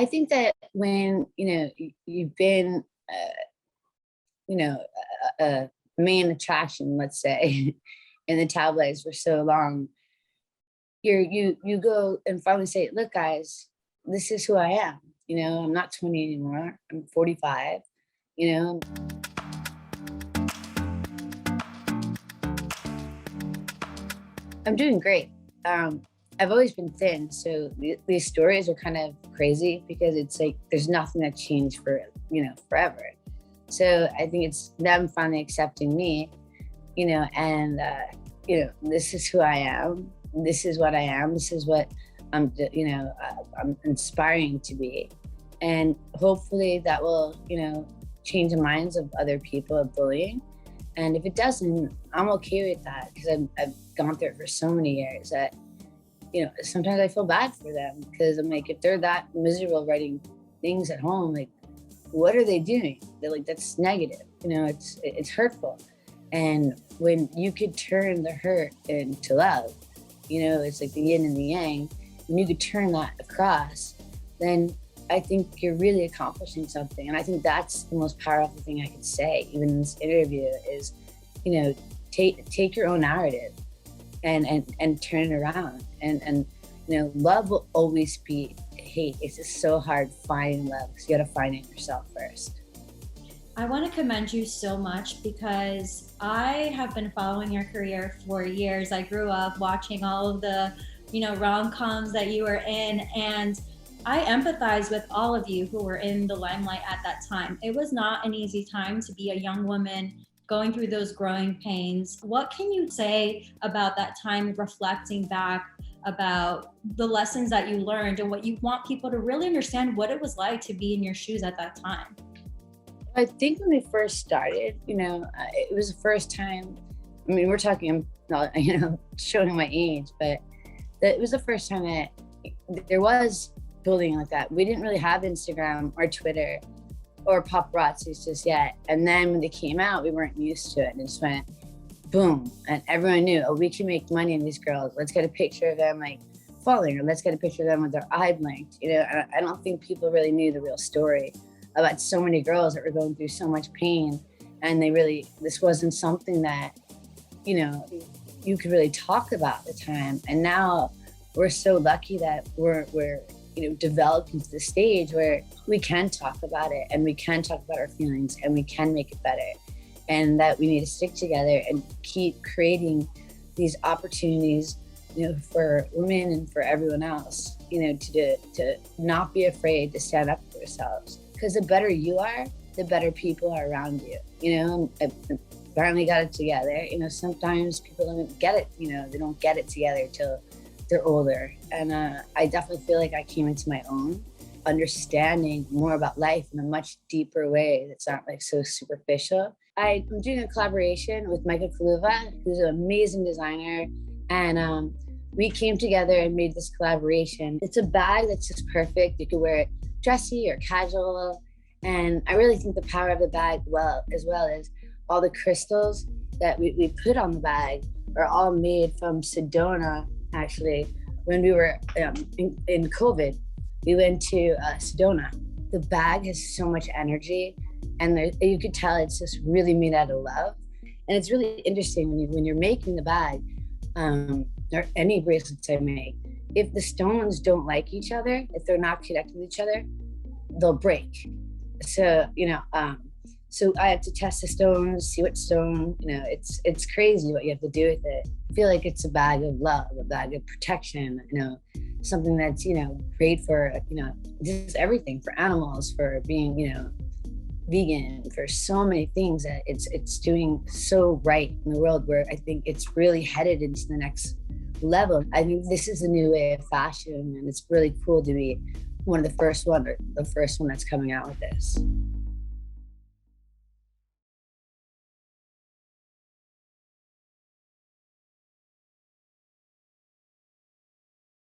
I think that when, you've been, you know, a main attraction, let's say, in the tabloids for so long, you go and finally say, look, guys, this is who I am. I'm not 20 anymore. I'm 45. You know, I'm doing great. I've always been thin, so these stories are kind of crazy because it's like there's nothing that changed for forever. So I think it's them finally accepting me, and this is who I am. This is what I am. This is what I'm inspiring to be, and hopefully that will change the minds of other people of bullying. And if it doesn't, I'm okay with that because I've gone through it for so many years that sometimes I feel bad for them because I'm like, if they're that miserable writing things at home, like, what are they doing? They're like, that's negative. It's hurtful. And when you could turn the hurt into love, it's like the yin and the yang. When you could turn that across, then I think you're really accomplishing something. And I think that's the most powerful thing I could say, even in this interview, is, take your own narrative and turn it around. And love will always be hate. It's just so hard finding love because you got to find it yourself first. I want to commend you so much because I have been following your career for years. I grew up watching all of the, rom-coms that you were in, and I empathize with all of you who were in the limelight at that time. It was not an easy time to be a young woman going through those growing pains. What can you say about that time, reflecting back about the lessons that you learned and what you want people to really understand what it was like to be in your shoes at that time? I think when we first started, it was the first time. I mean, we're talking, I'm not, showing my age, but it was the first time that there was bullying like that. We didn't really have Instagram or Twitter or paparazzis just yet. And then when they came out, we weren't used to it. And it just went boom. And everyone knew, oh, we can make money in these girls. Let's get a picture of them like falling, or let's get a picture of them with their eye blinked. And I don't think people really knew the real story about so many girls that were going through so much pain. And this wasn't something that, you could really talk about at the time. And now we're so lucky that we're developed into the stage where we can talk about it and we can talk about our feelings and we can make it better. And that we need to stick together and keep creating these opportunities, for women and for everyone else, to not be afraid to stand up for yourselves. Because the better you are, the better people are around you. I finally got it together. Sometimes people don't get it, they don't get it together till they're older. And I definitely feel like I came into my own, understanding more about life in a much deeper way that's not like so superficial. I'm doing a collaboration with Michael Kaluva, who's an amazing designer. And we came together and made this collaboration. It's a bag that's just perfect. You can wear it dressy or casual. And I really think the power of the bag, as well as all the crystals that we put on the bag, are all made from Sedona. Actually, when we were in COVID, we went to Sedona. The bag has so much energy, and you could tell it's just really made out of love. And it's really interesting when you're making the bag, or any bracelets I make, if the stones don't like each other, if they're not connected with each other, they'll break. So, so I have to test the stones, see what stone, it's crazy what you have to do with it. I feel like it's a bag of love, a bag of protection, something that's, great for, just everything, for animals, for being, vegan, for so many things that it's doing so right in the world, where I think it's really headed into the next level. I think this is a new way of fashion, and it's really cool to be one of the first one that's coming out with this.